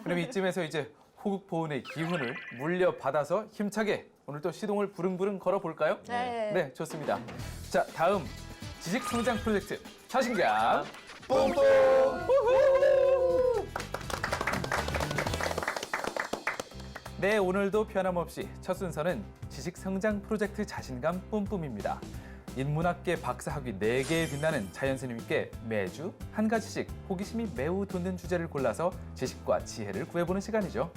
그럼 이쯤에서 이제 호국보훈의 기운을 물려받아서 힘차게 오늘 또 시동을 부릉부릉 걸어볼까요? 네. 네, 좋습니다. 자, 다음 지식성장 프로젝트 자신감 뿜뿜! 우후! 네, 오늘도 변함없이 첫 순서는 지식성장 프로젝트 자신감 뿜뿜입니다. 인문학계 박사학위 4개에 빛나는 자연스님께 매주 한 가지씩 호기심이 매우 돋는 주제를 골라서 지식과 지혜를 구해보는 시간이죠.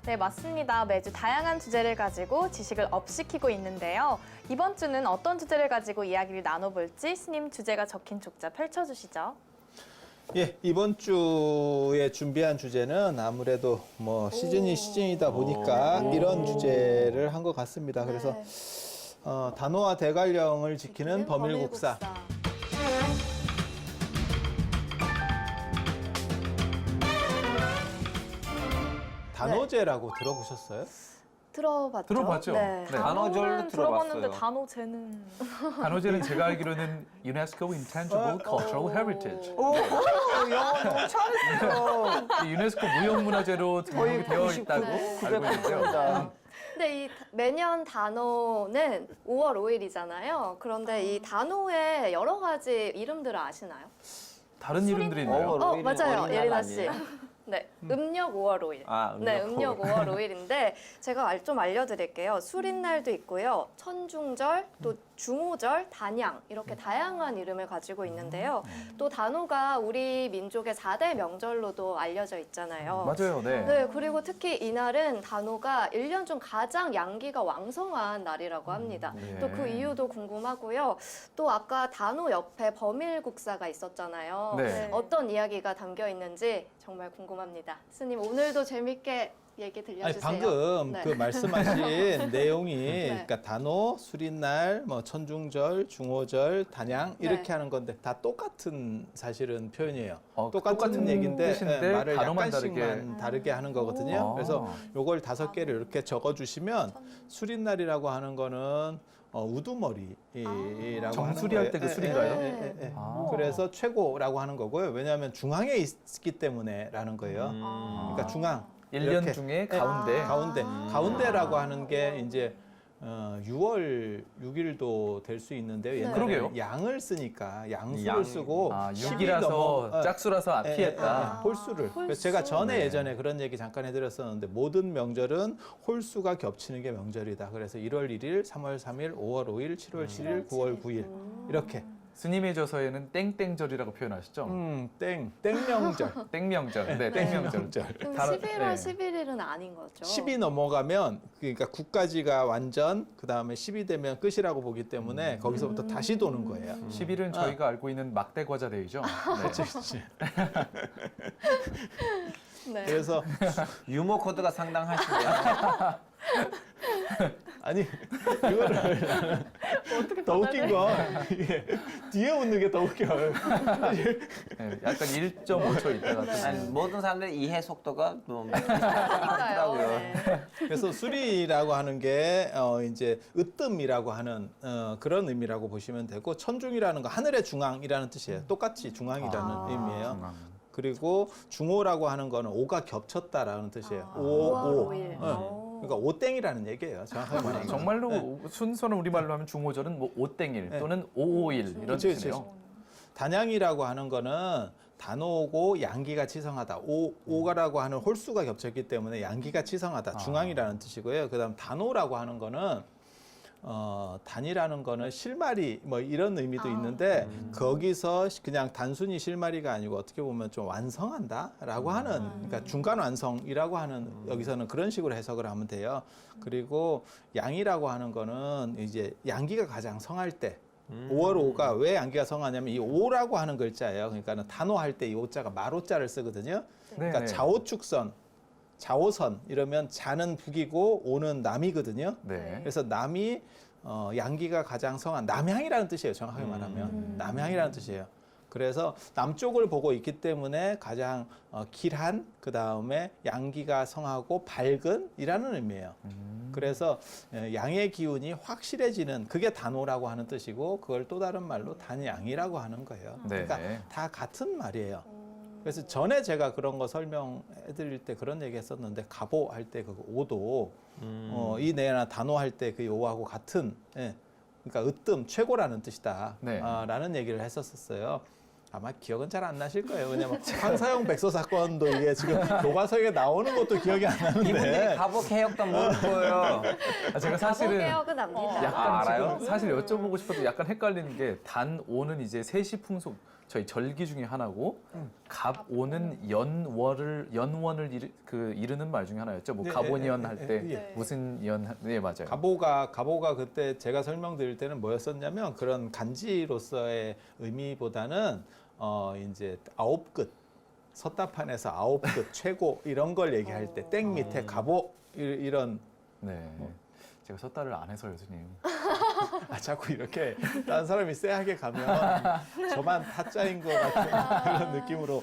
네, 맞습니다. 매주 다양한 주제를 가지고 지식을 업시키고 있는데요. 이번 주는 어떤 주제를 가지고 이야기를 나눠볼지 스님 주제가 적힌 족자 펼쳐주시죠. 예, 이번 주에 준비한 주제는 아무래도 뭐 시즌이 시즌이다 보니까 이런 주제를 한 것 같습니다. 그래서 단호와 대관령을 지키는 범일국사. 단호제라고 들어보셨어요? 들어봤죠? 들어봤죠? 네. 네. 단호는 단호절도 들어봤는데 들어봤어요. 단호제는 단호제는 제가 알기로는 UNESCO Intangible Cultural Heritage. 오, 영어 너무 잘했어요. 이 유네스코 무형문화재로 등록이 되어 있다고 알고 있는데요. 900%입니다. 근데 이 매년 단오는 5월 5일이잖아요. 그런데 이 단오의 여러 가지 이름들을 아시나요? 다른 이름들이 있나요? 맞아요. 어린이날 예리나 씨. 아니에요? 네, 음력 5월 5일. 아, 음력 네, 음력 5월 5일인데 제가 좀 알려드릴게요. 수린날도 있고요. 천중절, 또 중오절, 단양 이렇게 다양한 이름을 가지고 있는데요. 또 단오가 우리 민족의 4대 명절로도 알려져 있잖아요. 맞아요, 네. 네, 그리고 특히 이날은 단오가 1년 중 가장 양기가 왕성한 날이라고 합니다. 네. 또 그 이유도 궁금하고요. 또 아까 단오 옆에 범일국사가 있었잖아요. 네. 어떤 이야기가 담겨 있는지 정말 궁금합니다. 스님 오늘도 재밌게 얘기 아니, 들려주세요. 방금 네. 그 말씀하신 내용이 네. 그러니까 단오, 수린날, 뭐 천중절, 중오절, 단양 이렇게 네. 하는 건데 다 똑같은 사실은 표현이에요. 똑같은 똑같은 얘기인데 뜻인데 말을 단어만 약간씩만 다르게 하는 거거든요. 오. 그래서 요걸 5개를 이렇게 적어주시면 수린날이라고 하는 거는 우두머리라고 정수리 하는 할 때 그 거예요. 수리인가요? 예. 아. 그래서 최고라고 하는 거고요. 왜냐하면 중앙에 있기 때문에라는 거예요. 그러니까 중앙. 1년 이렇게. 중에 예, 가운데. 가운데라고 하는 게 이제 6월 6일도 될 수 있는데요. 옛날에 그러게요. 양을 쓰니까 양수를 양. 쓰고 아, 10이 6이라서 넘어- 짝수라서 예, 피했다. 홀수를. 그래서 제가 전에 예전에 그런 얘기 잠깐 해드렸었는데 모든 명절은 홀수가 겹치는 게 명절이다. 그래서 1월 1일, 3월 3일, 5월 5일, 7월 7일, 9월 9일 이렇게. 스님의 저서에는 땡땡절이라고 표현하시죠? 땡명절. 땡명절. 네, 땡명절. 그럼 다른- 11월 네. 11일은 아닌 거죠? 10이 넘어가면 그러니까 9까지가 완전 그다음에 10이 되면 끝이라고 보기 때문에 거기서부터 다시 도는 거예요. 10일은 저희가 알고 있는 막대 과자 데이죠? 네. 그렇지. 네. 그래서 유머 코드가 상당하시네요. 아니 이거를 더 웃긴 건 이게 뒤에 웃는 게 더 웃겨요. 네, 약간 1.5초 있다가 또 아니, 모든 사람들의 이해 속도가 좀 그러니까요. 비슷하더라고요. 네. 그래서 수리라고 하는 게 이제 으뜸이라고 하는 그런 의미라고 보시면 되고 천중이라는 거 하늘의 중앙이라는 뜻이에요. 똑같이 중앙이라는 의미예요. 중앙. 그리고 중오라고 하는 거는 오가 겹쳤다라는 뜻이에요. 오월 오. 오일. 그러니까 오땡이라는 얘기예요. 정확하게 말하면. 정말로 순서는 우리말로 하면 중오절은 뭐 오땡일 또는 오오일 이런 그치, 그치. 뜻이네요. 단양이라고 하는 거는 단오고 양기가 치성하다. 오가라고 하는 홀수가 겹쳤기 때문에 양기가 치성하다. 중앙이라는 뜻이고요. 그다음 단오라고 하는 거는 단이라는 거는 실마리 뭐 이런 의미도 있는데 거기서 그냥 단순히 실마리가 아니고 어떻게 보면 좀 완성한다라고 하는 그러니까 중간 완성이라고 하는 여기서는 그런 식으로 해석을 하면 돼요. 그리고 양이라고 하는 거는 이제 양기가 가장 성할 때 5월 5가 왜 양기가 성하냐면 이 5라고 하는 글자예요. 그러니까 단호할 때 이 5자가 마로자를 쓰거든요. 그러니까 네. 좌오축선 좌오선 이러면 자는 북이고 오는 남이거든요. 네. 그래서 남이 양기가 가장 성한 남향이라는 뜻이에요. 정확하게 말하면 남향이라는 뜻이에요. 그래서 남쪽을 보고 있기 때문에 가장 길한 그 다음에 양기가 성하고 밝은 이라는 의미예요. 그래서 양의 기운이 확실해지는 그게 단오라고 하는 뜻이고 그걸 또 다른 말로 단양이라고 하는 거예요. 네. 그러니까 다 같은 말이에요. 그래서 전에 제가 그런 거 설명해 드릴 때 그런 얘기 했었는데 가보 할 때 그 오도 이 내나 단오 할 때 그 오하고 같은 예. 그러니까 으뜸 최고라는 뜻이다. 네. 라는 얘기를 했었어요. 아마 기억은 잘 안 나실 거예요. 왜냐면 황사용 백서 사건도 이게 지금 교과서에 나오는 것도 기억이 안 이분들이 나는데 가보 개혁도 모를 거예요. 제가 사실은 개혁은 압니다. 약간 알아요? 지금 사실 여쭤보고 싶어도 약간 헷갈리는 게 단오는 이제 세시풍속 저희 절기 중에 하나고 갑오는 연원을 이르는 말 중에 하나였죠. 뭐 네, 갑오년 예, 할 예, 때 예. 무슨 연, 네 맞아요. 가보가 그때 제가 설명드릴 때는 뭐였었냐면 그런 간지로서의 의미보다는 이제 9끝 서답판에서 9끝 최고 이런 걸 얘기할 때 땡 밑에 가보 이런 네. 제가 섣달을 안 해서요, 스님. 자꾸 이렇게 다른 사람이 쎄하게 가면 저만 타짜인 것 같은 그런 느낌으로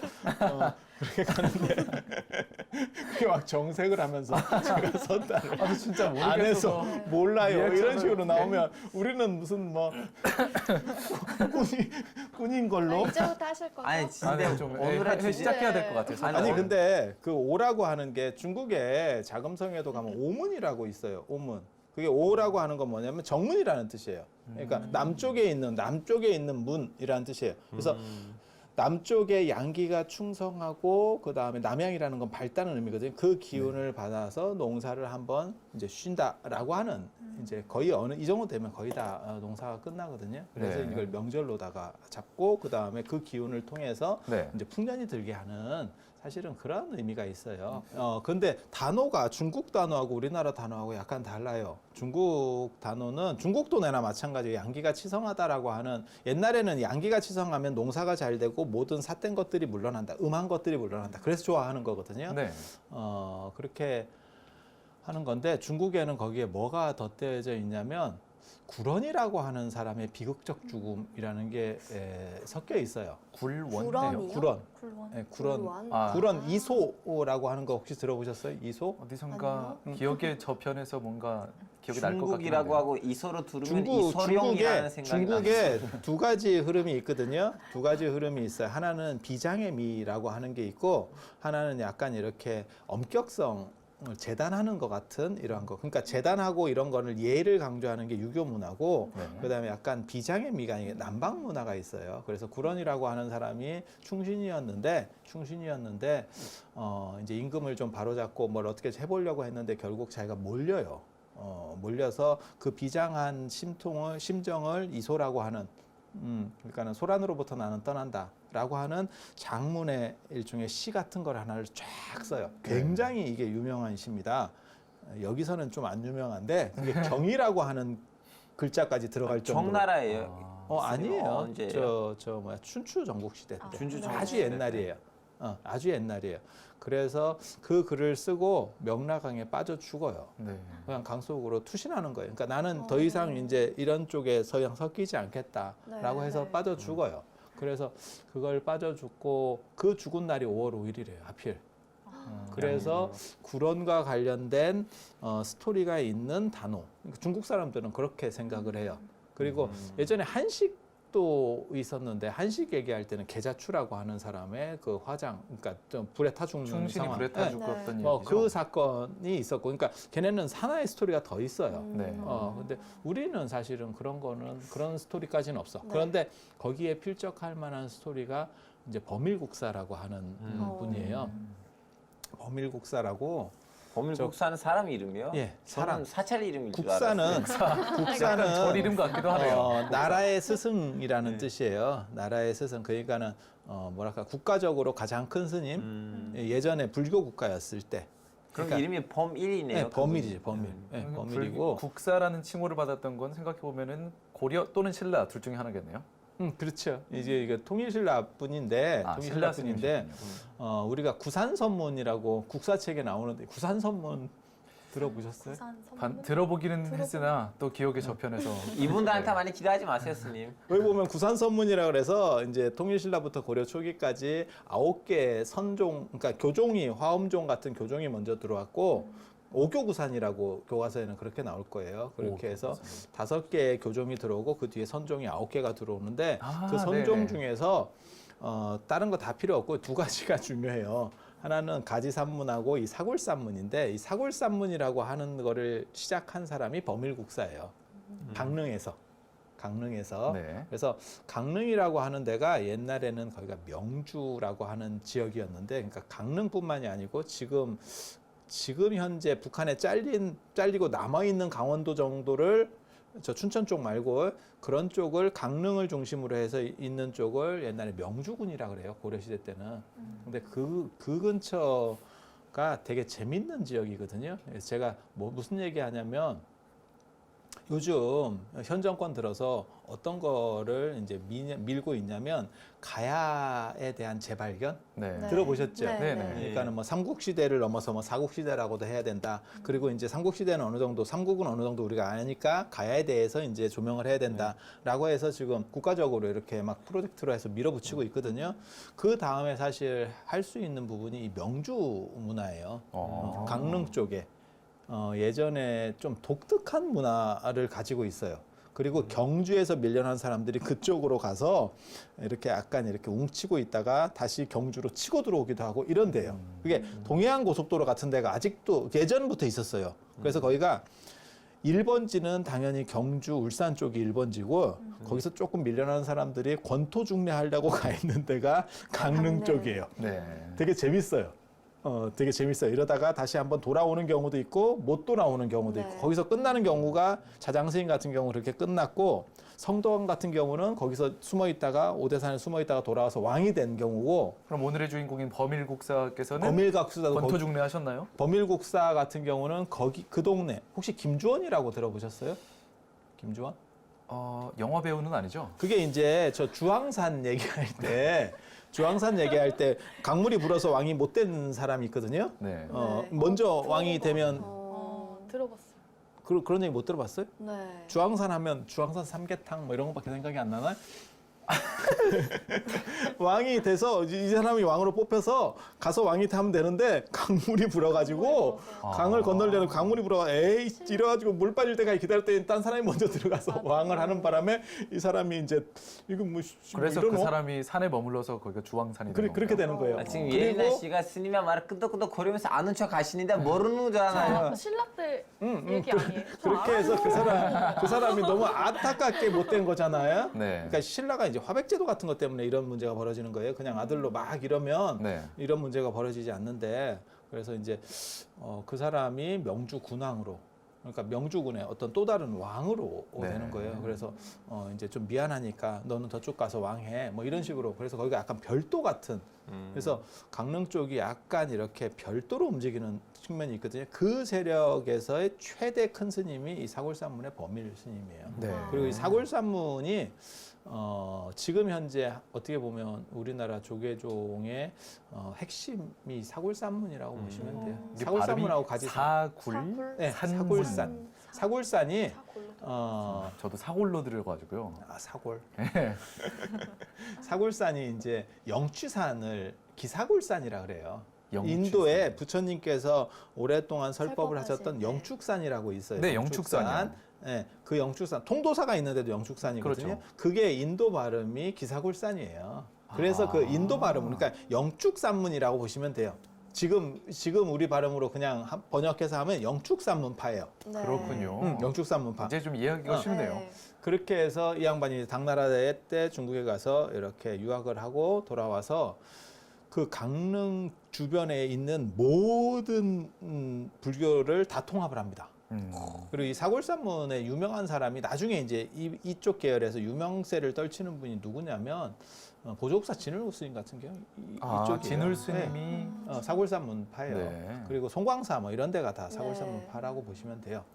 그렇게 가는데 그게 막 정색을 하면서 제가 섰다를 진짜 안 해서 몰라요 이런 리액션을 식으로 나오면 우리는 무슨 뭐 꾼인 걸로 이제부터 하실 거죠? 아니 아, 진짜 네, 좀 오늘의 주제 시작해야 될 것 같아요. 아니 근데 그 오라고 하는 게 중국에 자금성에도 가면 오문이라고 있어요. 오문. 그게 오라고 하는 건 뭐냐면 정문이라는 뜻이에요. 그러니까 남쪽에 있는 문이라는 뜻이에요. 그래서 남쪽에 양기가 충성하고 그 다음에 남양이라는 건 밝다는 의미거든요. 그 기운을 받아서 농사를 한번 이제 쉰다라고 하는 이제 거의 이 정도 되면 거의 다 농사가 끝나거든요. 그래서 네. 이걸 명절로다가 잡고 그 다음에 그 기운을 통해서 네. 이제 풍년이 들게 하는 사실은 그런 의미가 있어요. 근데 단어가 중국 단어하고 우리나라 단어하고 약간 달라요. 중국 단어는 중국도 내나 마찬가지로 양기가 치성하다라고 하는 옛날에는 양기가 치성하면 농사가 잘 되고 모든 삿된 것들이 물러난다. 음한 것들이 물러난다. 그래서 좋아하는 거거든요. 네. 그렇게 하는 건데 중국에는 거기에 뭐가 덧대어져 있냐면 구런이라고 하는 사람의 비극적 죽음이라는 게 섞여 있어요. 굴원이요. 구런이요? 구런. 굴원. 네, 구런. 굴원. 아. 구런 이소라고 하는 거 혹시 들어보셨어요? 이소? 어디선가 기억의 저편에서 뭔가 기억이 날 것 같은데. 중국이라고 하고 이소로 들으면 이소룡이라는 생각이 중국에 두 가지 흐름이 있거든요. 두 가지 흐름이 있어요. 하나는 비장의 미라고 하는 게 있고 하나는 약간 이렇게 엄격성 재단하는 것 같은 이러한 거. 그러니까 재단하고 이런 거를 예를 강조하는 게 유교 문화고 네. 그다음에 약간 비장의 미가 아니라 남방 문화가 있어요. 그래서 구런이라고 하는 사람이 충신이었는데 이제 임금을 좀 바로잡고 뭘 어떻게 해보려고 했는데 결국 자기가 몰려요. 몰려서 그 비장한 심정을 이소라고 하는 그러니까는 소란으로부터 나는 떠난다라고 하는 장문의 일종의 시 같은 걸 하나를 쫙 써요. 굉장히 이게 유명한 시입니다. 여기서는 좀 안 유명한데 그게 경이라고 하는 글자까지 들어갈 정도로. 정나라예요. 아니에요. 언제예요? 저 뭐야 춘추 전국시대 때. 춘추 전국시대 아주 때. 옛날이에요. 아주 옛날이에요. 그래서 그 글을 쓰고 명나강에 빠져 죽어요. 네. 그냥 강 속으로 투신하는 거예요. 그러니까 나는 더 이상 이제 이런 쪽에 서양 섞이지 않겠다라고 해서 네. 빠져 죽어요. 그래서 그걸 빠져 죽고 그 죽은 날이 5월 5일이래요. 하필. 그래서 구런과 관련된 스토리가 있는 단어. 그러니까 중국 사람들은 그렇게 생각을 해요. 그리고 예전에 한식도 있었는데 한식 얘기할 때는 계자추라고 하는 사람의 그 화장, 그러니까 좀 불에 타 죽는 충신이 상황. 불에 타 네. 죽었던 그 얘기죠. 사건이 있었고, 그러니까 걔네는 하나의 스토리가 더 있어요. 네. 근데 우리는 사실은 그런 스토리까지는 없어. 네. 그런데 거기에 필적할 만한 스토리가 이제 범일국사라고 하는 분이에요. 범일국사라고. 범일국사는 사람 이름이요? 예, 저는 사람. 사찰 이름일 줄 알았어요. 국사는 절 이름 같기도 하네요. 나라의 스승이라는 뜻이에요. 나라의 스승. 그러니까는 뭐랄까 국가적으로 가장 큰 스님. 예전에 불교 국가였을 때. 그럼 그러니까 이름이 범일이네요. 네, 범일이지, 범일. 네, 범일이고. 국사라는 칭호를 받았던 건 생각해 보면은 고려 또는 신라 둘 중에 하나겠네요. 그렇죠. 이제 이게 통일신라뿐인데, 신라 통일신라뿐인데, 스님이시군요. 우리가 구산선문이라고 국사책에 나오는데 구산선문 들어보셨어요? 들어보기는 했으나 또 기억의 저편에서 이분들한테 많이 기대하지 마세요, 스님. 여기 보면 구산선문이라 그래서 이제 통일신라부터 고려 초기까지 9개 선종, 그러니까 교종이 화엄종 같은 교종이 먼저 들어왔고 오교구산이라고 교과서에는 그렇게 나올 거예요. 그렇게 해서 5개의 교종이 들어오고 그 뒤에 선종이 9개가 들어오는데 그 선종 네네. 중에서 다른 거 다 필요 없고 두 가지가 중요해요. 하나는 가지산문하고 이 사골산문인데 이 사골산문이라고 하는 거를 시작한 사람이 범일국사예요. 강릉에서. 네. 그래서 강릉이라고 하는 데가 옛날에는 거기가 명주라고 하는 지역이었는데, 그러니까 강릉뿐만이 아니고 지금 현재 북한에 잘리고 남아 있는 강원도 정도를 저 춘천 쪽 말고 그런 쪽을 강릉을 중심으로 해서 있는 쪽을 옛날에 명주군이라 그래요. 고려시대 때는. 근데 그 근처가 되게 재밌는 지역이거든요. 그래서 제가 무슨 얘기 하냐면 요즘 현 정권 들어서 어떤 거를 이제 밀고 있냐면 가야에 대한 재발견 네. 네. 들어보셨죠? 네. 그러니까는 뭐 삼국시대를 넘어서 뭐 사국시대라고도 해야 된다. 그리고 이제 삼국시대는 어느 정도, 삼국은 어느 정도 우리가 아니까 가야에 대해서 이제 조명을 해야 된다라고 해서 지금 국가적으로 이렇게 막 프로젝트로 해서 밀어붙이고 있거든요. 그 다음에 사실 할 수 있는 부분이 이 명주 문화예요. 강릉 쪽에. 예전에 좀 독특한 문화를 가지고 있어요. 그리고 경주에서 밀려난 사람들이 그쪽으로 가서 이렇게 약간 이렇게 웅치고 있다가 다시 경주로 치고 들어오기도 하고 이런데요. 그게 동해안 고속도로 같은 데가 아직도 예전부터 있었어요. 그래서 거기가 1번지는 당연히 경주, 울산 쪽이 1번지고 거기서 조금 밀려난 사람들이 권토 중례하려고 가 있는 데가 강릉 쪽이에요. 네. 되게 재밌어요. 되게 재밌어요. 이러다가 다시 한번 돌아오는 경우도 있고 못 돌아오는 경우도 있고 네. 거기서 끝나는 경우가 자장스님 같은 경우 그렇게 끝났고 성도원 같은 경우는 거기서 숨어 있다가 오대산에 숨어 있다가 돌아와서 왕이 된 경우고 그럼 오늘의 주인공인 범일국사께서는 범일각수다도 권토 중례하셨나요? 범일국사 같은 경우는 거기 그 동네 혹시 김주원이라고 들어보셨어요? 김주원? 영화 배우는 아니죠? 그게 이제 저 주황산 얘기할 때 강물이 불어서 왕이 못 된 사람이 있거든요. 네. 네. 먼저 왕이 되면 들어봤어요. 그런 얘기 못 들어봤어요? 네. 주황산 하면 주황산 삼계탕 뭐 이런 것밖에 생각이 안 나나요? 왕이 돼서 이 사람이 왕으로 뽑혀서 가서 왕이 하면 되는데 강물이 불어가지고 강을 건너려는 강물이 불어가 에이 이래가지고 물 빠질 때까지 기다렸더니 딴 사람이 먼저 들어가서 왕을 하는 바람에 이 사람이 이제 이거 뭐 그래서 이러노? 그 사람이 산에 머물러서 거기가 주황산이 되는 그렇게 건가요? 되는 거예요. 지금 그리고 예린아 씨가 스님의 말을 끄덕끄덕 거리면서 아는 척 하시는데 모르는 줄 알아요. 신라때 얘기 아니에요? 저 그렇게 해서 그 사람이 너무 안타깝게 못된 거잖아요. 네. 그러니까 신라가 이제 화백제도 같은 것 때문에 이런 문제가 벌어지는 거예요. 그냥 아들로 막 이러면 네. 이런 문제가 벌어지지 않는데 그래서 이제 그 사람이 명주 군왕으로 그러니까 명주군의 어떤 또 다른 왕으로 네. 되는 거예요. 그래서 이제 좀 미안하니까 너는 저쪽 가서 왕해 뭐 이런 식으로 그래서 거기가 약간 별도 같은 그래서 강릉 쪽이 약간 이렇게 별도로 움직이는 측면이 있거든요. 그 세력에서의 최대 큰 스님이 이 사골산문의 범일 스님이에요. 네. 그리고 이 사골산문이 지금 현재 어떻게 보면 우리나라 조계종의 핵심이 사골산문이라고 보시면 돼요. 이게 사골산문하고 발음이 같이 사골? 네, 산문. 사골산. 사골산이 사골로. 저도 사골로 들어가지고요. 사골. 사골산이 이제 영취산을 기사골산이라 그래요. 영축산. 인도에 부처님께서 오랫동안 설법을 설법하신, 하셨던 네. 영축산이라고 있어요. 네, 영축산이요. 네, 그 영축산 통도사가 있는데도 영축산이거든요. 그렇죠. 그게 인도 발음이 기사골산이에요. 그래서 아. 그 인도 발음, 그러니까 영축산문이라고 보시면 돼요. 지금 우리 발음으로 그냥 번역해서 하면 영축산문파예요. 네. 그렇군요. 영축산문파. 이제 좀 이해하기가 쉽네요. 네. 그렇게 해서 이 양반이 당나라 때 중국에 가서 이렇게 유학을 하고 돌아와서 그 강릉 주변에 있는 모든 불교를 다 통합을 합니다. 그리고 이 사골산문의 유명한 사람이 나중에 이제 이쪽 계열에서 유명세를 떨치는 분이 누구냐면 보조국사 진울구 스님 같은 경우 이쪽이에요. 진울 스님이 사골산문파예요. 네. 그리고 송광사 뭐 이런 데가 다 사골산문파라고 보시면 돼요.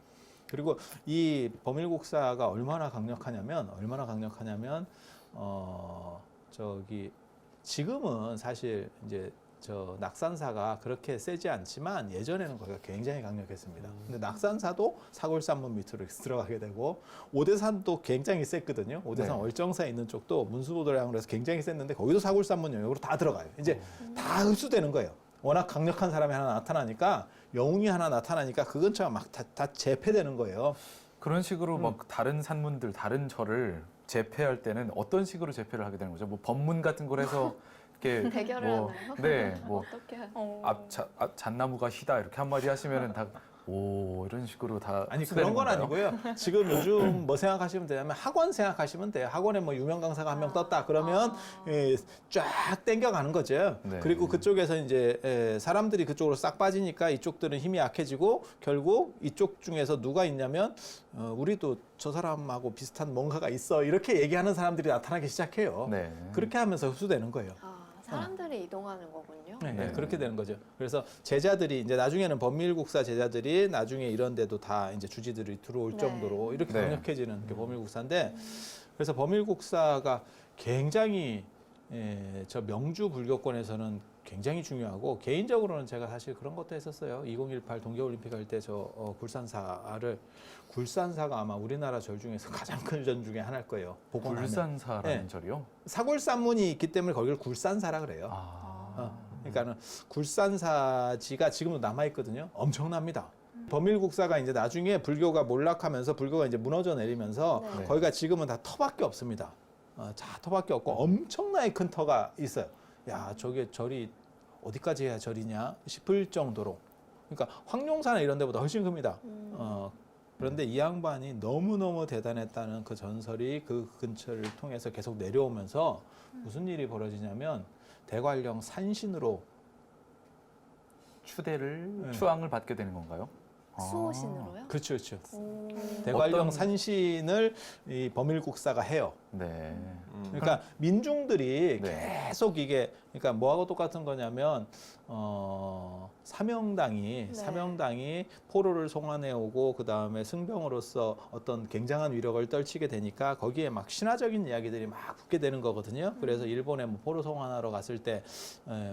그리고 이 범일국사가 얼마나 강력하냐면 지금은 사실 이제 저 낙산사가 그렇게 세지 않지만 예전에는 거기가 굉장히 강력했습니다. 근데 낙산사도 사골산문 밑으로 들어가게 되고 오대산도 굉장히 셌거든요. 오대산 네. 얼정사에 있는 쪽도 문수보도량으로 해서 굉장히 셌는데 거기도 사골산문 영역으로 다 들어가요. 이제 다 흡수되는 거예요. 워낙 강력한 사람이 하나 나타나니까 영웅이 하나 나타나니까 그 근처가 막 다 재패되는 거예요. 그런 식으로 막 다른 산문들, 다른 절을 재패할 때는 어떤 식으로 재패를 하게 되는 거죠? 뭐 법문 같은 걸 해서 이렇게 대결을 뭐, 하나요? 네, 뭐 어떻게 잣나무가 희다 이렇게 한마디 하시면은 다 오 이런 식으로 다 아니 흡수되는 그런 건 건가요? 아니고요. 지금 요즘 뭐 생각하시면 되냐면 학원 생각하시면 돼요. 학원에 뭐 유명 강사가 한 명 떴다 그러면 쫙 땡겨가는 거죠. 네. 그리고 그쪽에서 이제 사람들이 그쪽으로 싹 빠지니까 이쪽들은 힘이 약해지고 결국 이쪽 중에서 누가 있냐면 우리도 저 사람하고 비슷한 뭔가가 있어 이렇게 얘기하는 사람들이 나타나기 시작해요. 네. 그렇게 하면서 흡수되는 거예요. 사람들이 이동하는 거군요. 네, 네. 그렇게 되는 거죠. 그래서 제자들이 이제 나중에는 법밀국사 제자들이 나중에 이런 데도 다 이제 주지들이 들어올 네. 정도로 이렇게 네. 강력해지는 게 법밀국사인데 그래서 법밀국사가 굉장히 저 명주 불교권에서는 굉장히 중요하고 개인적으로는 제가 사실 그런 것도 했었어요. 2018 동계올림픽 할 때 저 굴산사가 아마 우리나라 절 중에서 가장 큰 절 중에 하나일 거예요. 복원하면. 굴산사라는 네. 절이요? 사골산문이 있기 때문에 거기를 굴산사라 그래요. 그러니까는 굴산사지가 지금도 남아 있거든요. 엄청납니다. 범일국사가 이제 나중에 불교가 몰락하면서 불교가 이제 무너져 내리면서 네. 거기가 지금은 다 터밖에 없습니다. 자, 터밖에 없고 엄청나게 큰 터가 있어요. 야, 저게 절이 어디까지 해야 절이냐 싶을 정도로. 그러니까 황룡사나 이런 데보다 훨씬 큽니다. 그런데 이 양반이 너무너무 대단했다는 그 전설이 그 근처를 통해서 계속 내려오면서 무슨 일이 벌어지냐면 대관령 산신으로 추대를 추앙을 받게 되는 건가요? 수호신으로요? 그렇죠, 그렇죠. 오. 대관령 어떤- 산신을 이 범일국사가 해요. 네. 그러니까 민중들이 네. 계속 이게 그러니까 뭐하고 똑같은 거냐면 사명당이 포로를 송환해 오고 그 다음에 승병으로서 어떤 굉장한 위력을 떨치게 되니까 거기에 막 신화적인 이야기들이 막 붙게 되는 거거든요. 그래서 일본에 뭐 포로 송환하러 갔을 때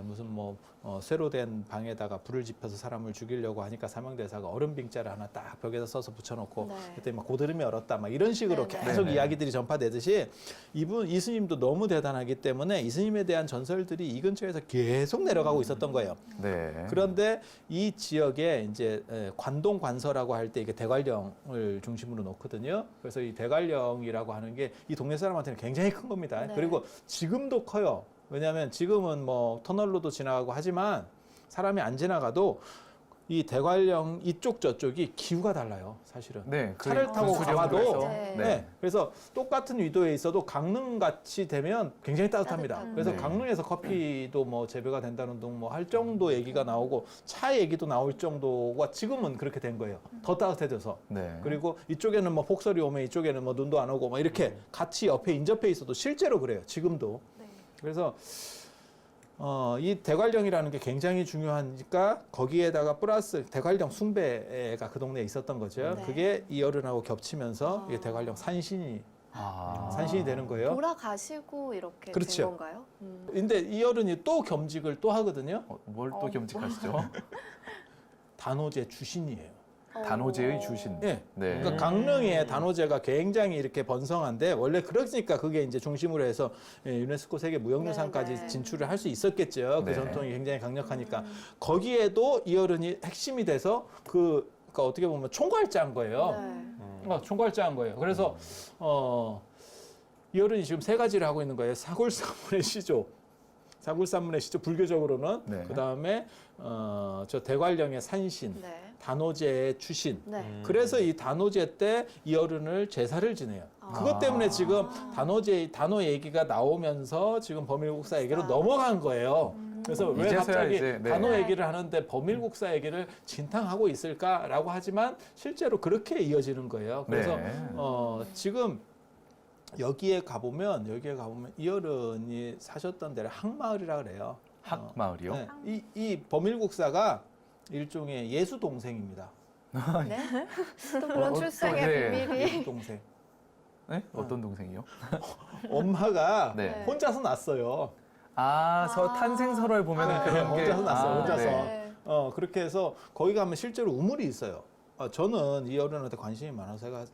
무슨 뭐 쇠로 된 방에다가 불을 지펴서 사람을 죽이려고 하니까 사명대사가 얼음 빙자를 하나 딱 벽에다 써서 붙여놓고 네. 그때 막 고드름이 얼었다 막 이런 식으로 네네. 계속 네네. 이야기들이 전파되듯이 이 스님도 너무 대단하기 때문에 이 스님에 대한 전설들이 이 근처에서 계속 내려가고 있었던 거예요. 네. 그런데 이 지역에 이제 관동 관서라고 할 때 이게 대관령을 중심으로 놓거든요. 그래서 이 대관령이라고 하는 게 이 동네 사람한테는 굉장히 큰 겁니다. 네. 그리고 지금도 커요. 왜냐하면 지금은 뭐 터널로도 지나가고 하지만 사람이 안 지나가도 이 대관령 이쪽 저쪽이 기후가 달라요. 사실은. 네. 차를 타고 가봐도 수령도에서. 네. 네. 그래서 똑같은 위도에 있어도 강릉 같이 되면 굉장히 따뜻합니다. 따뜻한. 그래서 네. 강릉에서 커피도 뭐 재배가 된다는 등 뭐 할 정도 얘기가 나오고 차 얘기도 나올 정도가 지금은 그렇게 된 거예요. 더 따뜻해져서. 네. 그리고 이쪽에는 뭐 폭설이 오면 이쪽에는 뭐 눈도 안 오고 막 이렇게 같이 옆에 인접해 있어도 실제로 그래요. 지금도. 네. 그래서 이 대관령이라는 게 굉장히 중요하니까 거기에다가 플러스 대관령 숭배가 그 동네에 있었던 거죠. 네. 그게 이어른하고 겹치면서 이게 대관령 산신이 되는 거예요. 돌아가시고 이렇게 그렇죠. 된 건가요? 근데 이어른이 또 겸직을 또 하거든요. 뭘 또 겸직하시죠? 단오제 주신이에요. 단오제의 주신. 예. 네. 그러니까 강릉에 단오제가 굉장히 이렇게 번성한데 원래 그러니까 그게 이제 중심으로 해서 유네스코 세계 무형유산까지 네, 네. 진출을 할 수 있었겠죠. 그 네. 전통이 굉장히 강력하니까 거기에도 이어른이 핵심이 돼서 그러니까 어떻게 보면 총괄자인 거예요. 네. 총괄자인 거예요. 그래서 이어른이 지금 세 가지를 하고 있는 거예요. 사골산문의 시조. 사골산문의 시조 불교적으로는 네. 그다음에 저 대관령의 산신. 네. 단오제의 추신. 네. 그래서 이 단오제 때 이어른을 제사를 지내요. 그것 때문에 지금 단오 얘기가 나오면서 지금 범일국사 얘기로 넘어간 거예요. 그래서 왜 이제서야 갑자기 이제, 네. 단오 얘기를 하는데 범일국사 얘기를 진탕하고 있을까라고 하지만 실제로 그렇게 이어지는 거예요. 그래서 네. 지금 여기에 가보면 이어른이 사셨던 데를 항마을이라 그래요. 학마을이요? 네. 이 범일국사가 일종의 예수 동생입니다. 네. 또 그런 출생의 네. 비밀이. 예수 동생. 네? 어떤 동생이요? 엄마가 네. 혼자서 낳았어요. 탄생설화에 보면은 그런 게 혼자서 낳았어요. 혼자서. 네. 그렇게 해서 거기 가면 실제로 우물이 있어요. 저는 이 어른한테 관심이 많아서 제가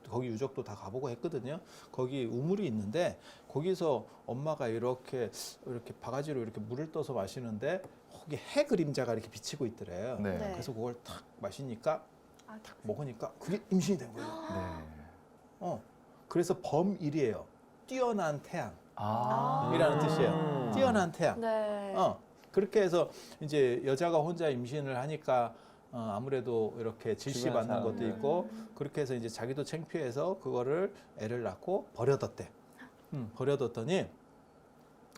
거기 유적도 다 가보고 했거든요. 거기 우물이 있는데 거기서 엄마가 이렇게 바가지로 이렇게 물을 떠서 마시는데 거기 해 그림자가 이렇게 비치고 있더래요. 네. 네. 그래서 그걸 탁 마시니까 탁 먹으니까 그게 임신이 된 거예요. 네. 그래서 범일이에요. 뛰어난 태양. 아. 이라는 뜻이에요. 뛰어난 태양. 네. 그렇게 해서 이제 여자가 혼자 임신을 하니까 아무래도 이렇게 질시받는 주변 것도 사람들. 있고 그렇게 해서 이제 자기도 창피해서 그거를 애를 낳고 버려뒀대. 버려뒀더니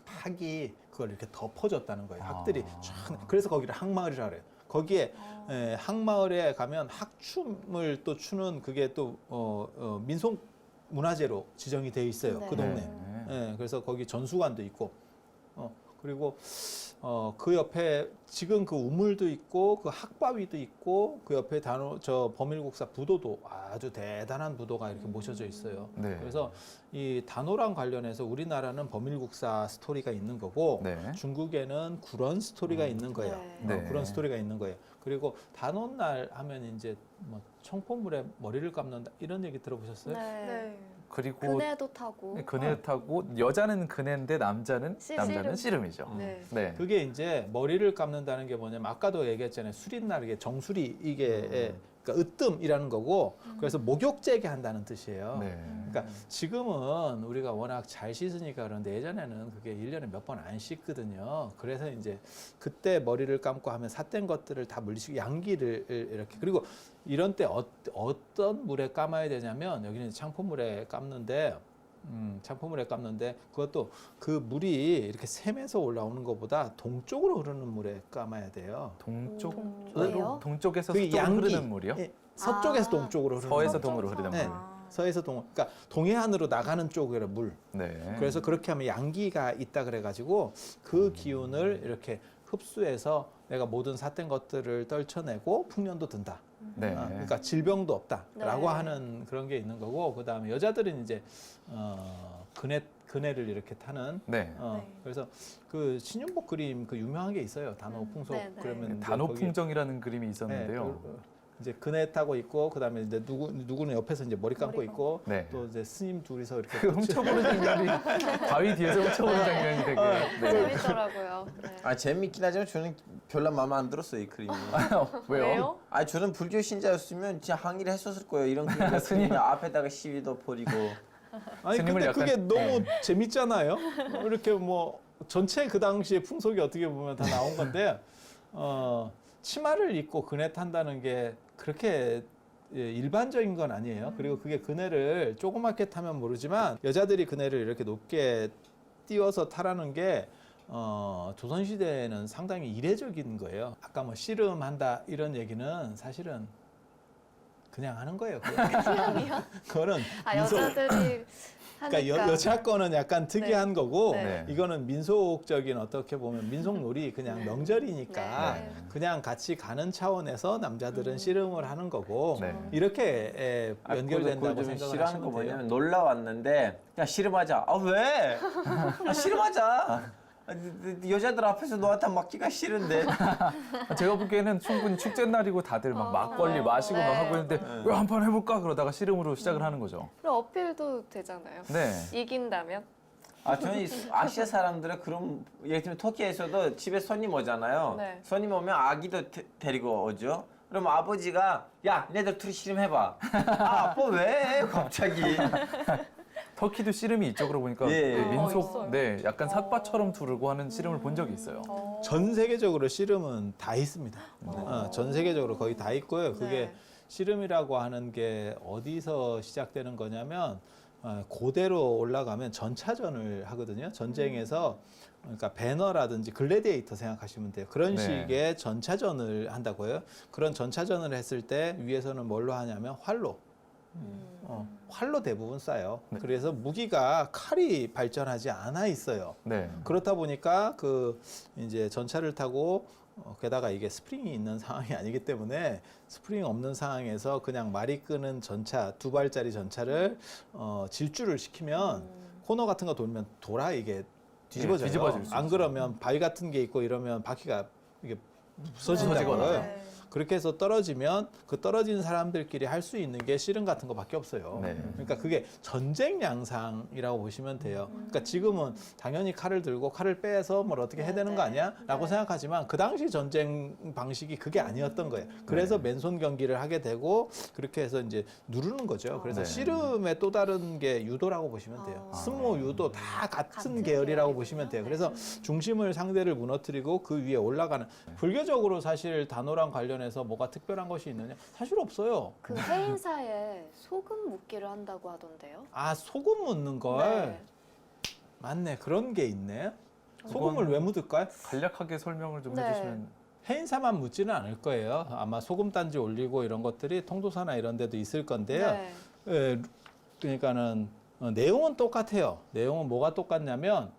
학이 그걸 이렇게 덮어줬다는 거예요. 학들이 쫙. 그래서 거기를 학마을이라 그래요. 거기에 학마을에 가면 학춤을 또 추는 그게 또 민속 문화재로 지정이 돼 있어요. 네. 그 동네. 네. 예, 그래서 거기 전수관도 있고, 그리고 그 옆에 지금 그 우물도 있고, 그 학바위도 있고, 그 옆에 저 범일국사 부도도 아주 대단한 부도가 이렇게 모셔져 있어요. 네. 그래서 이 단오랑 관련해서 우리나라는 범일국사 스토리가 있는 거고, 네. 중국에는 구런 스토리가 있는 거예요. 네. 네. 구런 스토리가 있는 거예요. 그리고 단오날 하면 이제 뭐 청포물에 머리를 감는다 이런 얘기 들어보셨어요? 네. 그리고 그네도 타고. 그네 타고 여자는 그네인데 남자는 씨름. 씨름이죠. 네. 네. 그게 이제 머리를 감는다는 게 뭐냐면 아까도 얘기했잖아요. 수린날 이게 정수리 이게 그러니까 으뜸이라는 거고 그래서 목욕제게 한다는 뜻이에요. 네. 그러니까 지금은 우리가 워낙 잘 씻으니까 그런데 예전에는 그게 1년에 몇 번 안 씻거든요. 그래서 이제 그때 머리를 감고 하면 삿된 것들을 다 물리치고 양기를 이렇게 그리고 이런 때 어떤 물에 감아야 되냐면 여기는 창포물에 감는데 창포물에 감는데 그것도 그 물이 이렇게 샘에서 올라오는 것보다 동쪽으로 흐르는 물에 감아야 돼요. 왜요? 동쪽에서 그게 서쪽으로 양기. 흐르는 물이요? 예, 서쪽에서 아. 동쪽으로 흐르는 서에서 물. 동으로 흐르는 네. 물. 서에서 동 그러니까 동해안으로 나가는 쪽으로 물. 네. 그래서 그렇게 하면 양기가 있다 그래가지고 그 기운을 이렇게 흡수해서 내가 모든 삿된 것들을 떨쳐내고 풍년도 든다. 네. 그러니까 질병도 없다라고 네. 하는 그런 게 있는 거고 그 다음에 여자들은 이제 그네를 이렇게 타는. 네. 네. 그래서 그 신윤복 그림 그 유명한 게 있어요. 단오 풍속 네, 네. 그러면 이제 거기- 단오풍정이라는 그림이 네, 있었는데요. 이제 그네 타고 있고 그다음에 이제 누구는 옆에서 이제 머리 감고 머리 있고 네. 또 이제 스님 둘이서 이렇게 그 훔쳐보는 장면이 바위 뒤에서 훔쳐보는 장면이 되게 네. 재밌더라고요. 네. 아 재밌긴 하지만 저는 별로 마음에 안 들었어요 이 그림이. 왜요? 아 저는 불교 신자였으면 진짜 항의를 했었을 거예요. 이런 그림 스님. 그냥 앞에다가 시비도 버리고. 아니 스님을 근데 약간- 그게 너무 재밌잖아요. 이렇게 뭐 전체 그 당시의 풍속이 어떻게 보면 다 나온 건데 치마를 입고 그네 탄다는 게 그렇게 일반적인 건 아니에요. 그리고 그게 그네를 조그맣게 타면 모르지만 여자들이 그네를 이렇게 높게 띄워서 타라는 게 조선시대에는 상당히 이례적인 거예요. 아까 뭐 씨름한다 이런 얘기는 사실은 그냥 하는 거예요. 시험이요? 그거는 아 민속- 여자들이 하니까. 그러니까 여자 거는 약간 특이한 거고 네. 이거는 민속적인 어떻게 보면 민속놀이 그냥 명절이니까 네. 그냥 같이 가는 차원에서 남자들은 씨름을 하는 거고 네. 이렇게 연결된다고 좀 생각을 싫어하는 거 하시면 돼요. 뭐냐면 놀러 왔는데 야 씨름하자. 아 왜? 아, 씨름하자. 아, 여자들 앞에서 너한테 맡기가 싫은데. 제가 보기에는 충분히 축제 날이고 다들 막 막걸리 마시고 막 네. 하고 있는데 왜 한 판 해볼까 그러다가 씨름으로 시작을 하는 거죠. 그리고 어필도 되잖아요. 네. 이긴다면. 아 저는 이 아시아 사람들은 그런 예를 들면 터키에서도 집에 손님 오잖아요. 네. 손님 오면 아기도 데리고 오죠. 그럼 아버지가 야 얘들 둘이 씨름해봐. 아 아빠 왜 갑자기? 터키도 씨름이 이쪽으로 보니까 예. 네, 민속, 있어요. 네, 약간 삿바처럼 두르고 하는 씨름을 본 적이 있어요. 전 세계적으로 씨름은 다 있습니다. 전 세계적으로 거의 다 있고요. 그게 네. 씨름이라고 하는 게 어디서 시작되는 거냐면 고대로 올라가면 전차전을 하거든요. 전쟁에서 그러니까 배너라든지 글래디에이터 생각하시면 돼요. 그런 네. 식의 전차전을 한다고요. 그런 전차전을 했을 때 위에서는 뭘로 하냐면 활로. 활로 대부분 쏴요. 그래서 무기가 칼이 발전하지 않아 있어요. 네. 그렇다 보니까 그 이제 전차를 타고 게다가 이게 스프링이 있는 상황이 아니기 때문에 스프링 없는 상황에서 그냥 말이 끄는 전차 2발짜리 전차를 질주를 시키면 코너 같은 거 돌면 돌아 이게 뒤집어져요. 뒤집어질 수 안 있죠. 그러면 바위 같은 게 있고 이러면 바퀴가 이게 부서진다고요. 부서지거나. 네. 그렇게 해서 떨어지면 그 떨어진 사람들끼리 할 수 있는 게 씨름 같은 거밖에 없어요. 네. 그러니까 그게 전쟁 양상이라고 보시면 돼요. 그러니까 지금은 당연히 칼을 들고 칼을 빼서 뭘 어떻게 해야 되는 거 아니야? 라고 생각하지만 그 당시 전쟁 방식이 그게 아니었던 거예요. 그래서 맨손 경기를 하게 되고 그렇게 해서 이제 누르는 거죠. 그래서 네. 씨름의 또 다른 게 유도라고 보시면 돼요. 스모, 유도 다 같은 계열이라고 보시면 돼요. 그래서 중심을 상대를 무너뜨리고 그 위에 올라가는 불교적으로 사실 단호랑 관련해서 뭐가 특별한 것이 있느냐? 사실 없어요. 그 해인사에 소금 묻기를 한다고 하던데요. 아, 소금 묻는 걸? 네. 맞네. 그런 게 있네. 소금을 그건- 왜 묻을까요? 간략하게 설명을 좀 네. 해주시면. 해인사만 묻지는 않을 거예요. 아마 소금단지 올리고 이런 것들이 통도사나 이런 데도 있을 건데요. 네. 예, 그러니까는 내용은 똑같아요. 내용은 뭐가 똑같냐면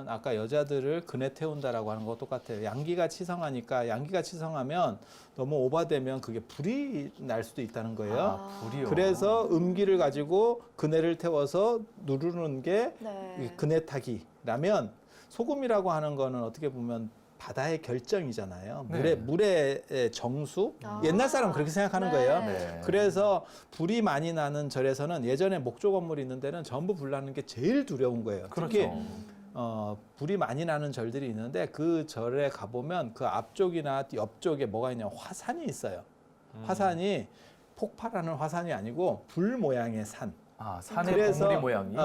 아까 여자들을 그네 태운다라고 하는 거 똑같아요. 양기가 치성하니까 양기가 치성하면 너무 오바되면 그게 불이 날 수도 있다는 거예요. 아, 불이요. 그래서 음기를 가지고 그네를 태워서 누르는 게 네. 이 그네 타기라면 소금이라고 하는 거는 어떻게 보면 바다의 결정이잖아요. 네. 물의 정수. 아. 옛날 사람은 그렇게 생각하는 네. 거예요. 네. 그래서 불이 많이 나는 절에서는 예전에 목조 건물이 있는 데는 전부 불 나는 게 제일 두려운 거예요. 그렇죠. 특히 불이 많이 나는 절들이 있는데 그 절에 가보면 그 앞쪽이나 옆쪽에 뭐가 있냐면 화산이 있어요. 화산이 폭발하는 화산이 아니고 불 모양의 산. 아, 산의 봉우리 모양이.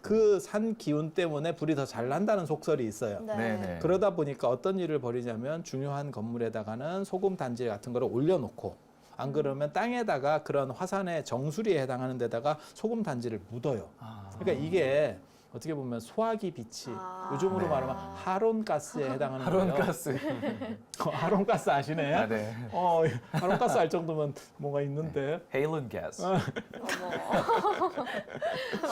그 산 기운 때문에 불이 더 잘 난다는 속설이 있어요. 네. 네네. 그러다 보니까 어떤 일을 벌이냐면 중요한 건물에다가는 소금 단지 같은 거를 올려놓고 안 그러면 땅에다가 그런 화산의 정수리에 해당하는 데다가 소금 단지를 묻어요. 아. 그러니까 이게 어떻게 보면 소화기 빛이 아. 요즘으로 네. 말하면 하론가스에 해당하는 거예요. 하론가스. 하론가스 아시네? 아, 네. 하론가스 알 정도면 뭐가 있는데. 헤일런 가스. 어머.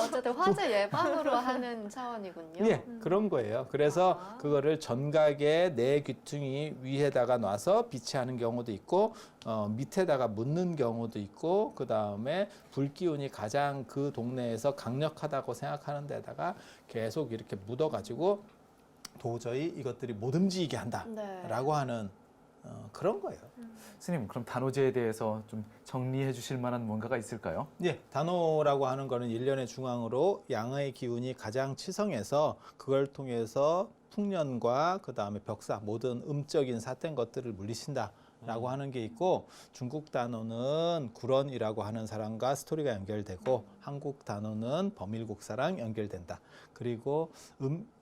어쨌든 화재 예방으로 하는 차원이군요. 예, 그런 거예요. 그래서 아. 그거를 전각에 내 귀퉁이 위에다가 놔서 비치하는 경우도 있고 밑에다가 묻는 경우도 있고 그 다음에 불기운이 가장 그 동네에서 강력하다고 생각하는 데다가 계속 이렇게 묻어가지고 도저히 이것들이 못 움직이게 한다라고 네. 하는 그런 거예요. 스님, 그럼 단오제에 대해서 좀 정리해 주실 만한 뭔가가 있을까요? 예, 단오라고 하는 거는 일년의 중앙으로 양의 기운이 가장 치성해서 그걸 통해서 풍년과 그 다음에 벽사 모든 음적인 삿된 것들을 물리친다라고 하는 게 있고 중국 단오는 구런이라고 하는 사람과 스토리가 연결되고 한국 단오는 범일국사랑 연결된다. 그리고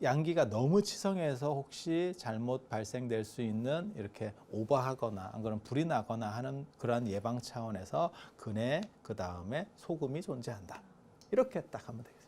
양기가 너무 치성해서 혹시 잘못 발생될 수 있는 이렇게 오버하거나 안 그러면 불이 나거나 하는 그러한 예방 차원에서 근해 그 다음에 소금이 존재한다. 이렇게 딱 하면 되겠습니다.